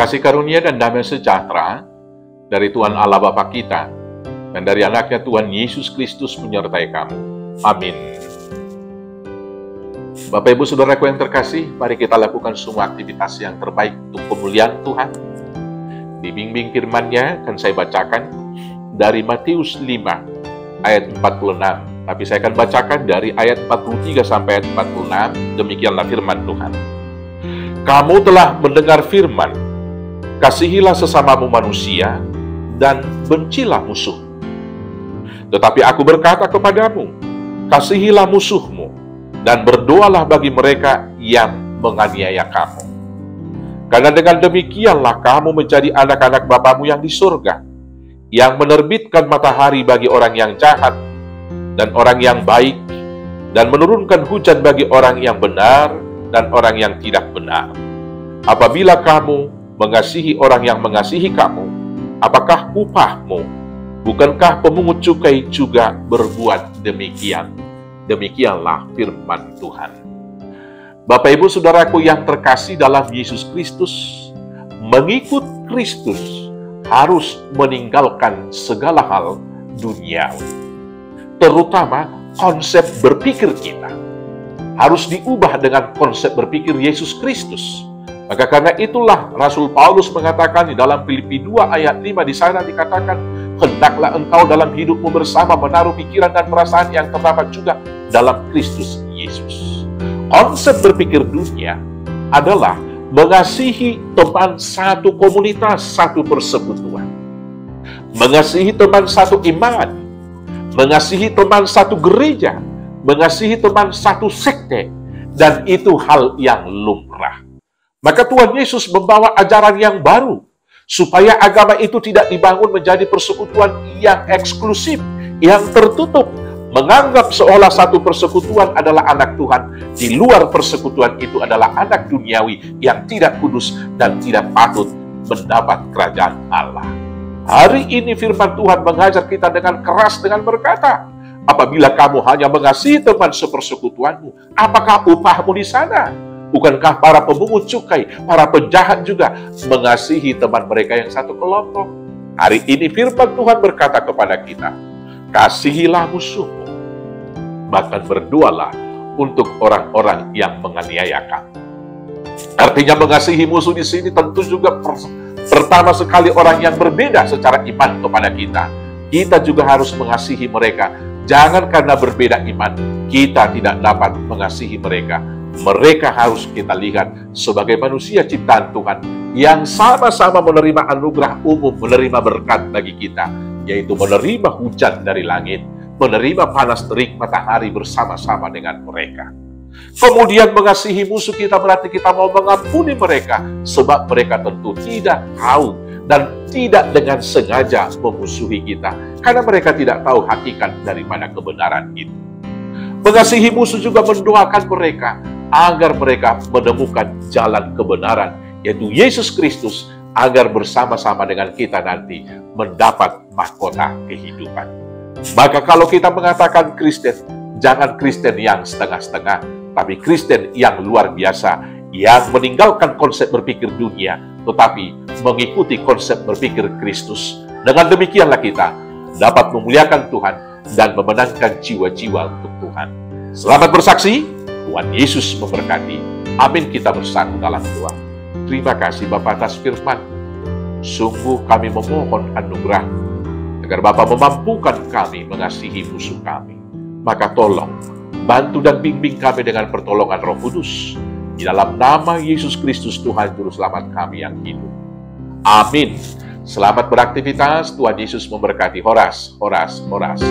Kasih karunia dan damai sejahtera dari Tuhan Allah Bapa kita dan dari anaknya Tuhan Yesus Kristus menyertai kamu. Amin. Bapak Ibu Saudaraku yang terkasih, mari kita lakukan semua aktivitas yang terbaik untuk kemuliaan Tuhan. Dibimbing firman-Nya akan saya bacakan dari Matius 5 ayat 46. Tapi saya akan bacakan dari ayat 43 sampai ayat 46. Demikianlah firman Tuhan. Kamu telah mendengar firman, kasihilah sesamamu manusia dan bencilah musuh. Tetapi aku berkata kepadamu, kasihilah musuhmu dan berdoalah bagi mereka yang menganiaya kamu. Karena dengan demikianlah kamu menjadi anak-anak Bapamu yang di surga, yang menerbitkan matahari bagi orang yang jahat dan orang yang baik, dan menurunkan hujan bagi orang yang benar dan orang yang tidak benar. Apabila kamu mengasihi orang yang mengasihi kamu, apakah upahmu? Bukankah pemungut cukai juga berbuat demikian? Demikianlah firman Tuhan. Bapak Ibu Saudaraku yang terkasih dalam Yesus Kristus, mengikut Kristus harus meninggalkan segala hal duniawi. Terutama konsep berpikir kita harus diubah dengan konsep berpikir Yesus Kristus. Maka karena itulah Rasul Paulus mengatakan di dalam Filipi 2 ayat 5 di sana dikatakan, hendaklah engkau dalam hidupmu bersama menaruh pikiran dan perasaan yang terdapat juga dalam Kristus Yesus. Konsep berpikir dunia adalah mengasihi teman satu komunitas, satu persekutuan. Mengasihi teman satu iman. Mengasihi teman satu gereja, mengasihi teman satu sekte, dan itu hal yang lumrah. Maka Tuhan Yesus membawa ajaran yang baru, supaya agama itu tidak dibangun menjadi persekutuan yang eksklusif, yang tertutup, menganggap seolah satu persekutuan adalah anak Tuhan, di luar persekutuan itu adalah anak duniawi yang tidak kudus dan tidak patut mendapat kerajaan Allah. Hari ini firman Tuhan mengajar kita dengan keras dengan berkata, apabila kamu hanya mengasihi teman sepersekutuanmu, apakah upahmu di sana? Bukankah para pemungut cukai, para penjahat juga mengasihi teman mereka yang satu kelompok? Hari ini firman Tuhan berkata kepada kita, kasihilah musuhmu, bahkan berdoalah untuk orang-orang yang menganiaya kamu. Artinya mengasihi musuh di sini tentu juga pertama sekali orang yang berbeda secara iman kepada kita. Kita juga harus mengasihi mereka. Jangan karena berbeda iman, kita tidak dapat mengasihi mereka. Mereka harus kita lihat sebagai manusia ciptaan Tuhan yang sama-sama menerima anugerah umum, menerima berkat bagi kita, yaitu menerima hujan dari langit, menerima panas terik matahari bersama-sama dengan mereka. Kemudian mengasihi musuh kita berarti kita mau mengampuni mereka, sebab mereka tentu tidak tahu dan tidak dengan sengaja memusuhi kita, karena mereka tidak tahu hakikat daripada kebenaran itu. Mengasihi musuh juga mendoakan mereka agar mereka menemukan jalan kebenaran, yaitu Yesus Kristus, agar bersama-sama dengan kita nanti mendapat mahkota kehidupan. Maka kalau kita mengatakan Kristen, jangan Kristen yang setengah-setengah, tapi Kristen yang luar biasa, yang meninggalkan konsep berpikir dunia, tetapi mengikuti konsep berpikir Kristus. Dengan demikianlah kita dapat memuliakan Tuhan dan memenangkan jiwa-jiwa untuk Tuhan. Selamat bersaksi, Tuhan Yesus memberkati. Amin. Kita bersatu dalam doa. Terima kasih Bapa atas firman. Sungguh kami memohon anugerah agar Bapa memampukan kami mengasihi musuh kami. Maka tolong bantu dan bimbing kami dengan pertolongan Roh Kudus. Di dalam nama Yesus Kristus Tuhan Juru Selamat kami yang hidup. Amin. Selamat beraktivitas. Tuhan Yesus memberkati. Horas, horas, horas.